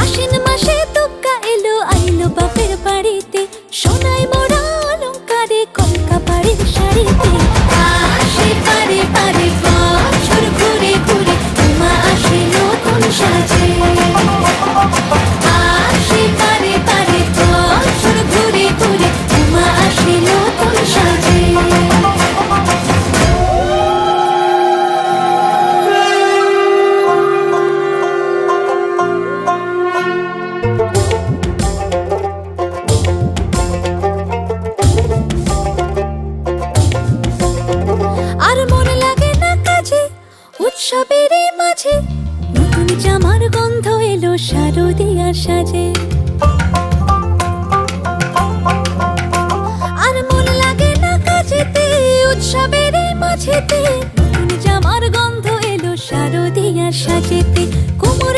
আশ্বিন মাসে তুক্কা এলো আইলো বাপের বাড়িতে, সোনায় মোড়া অলংকারে কলকা বাড়ির শাড়িতে। আসে পারে পারে বছর ঘুরে ঘুরে, উমা আসে নতুন সাজে। আসে পারে পারে বছর ঘুরে ঘুরে, উমা আসে নতুন সাজে। আর মন লাগে না কাজে উৎসবের মাঝে, নতুন জামার গন্ধ এলো শারদিয়ার সাজে। আর মন লাগে না কাজেতে উৎসবের মাঝেতে, নতুন জামার গন্ধ এলো শারদিয়ার সাজেতে। কোমর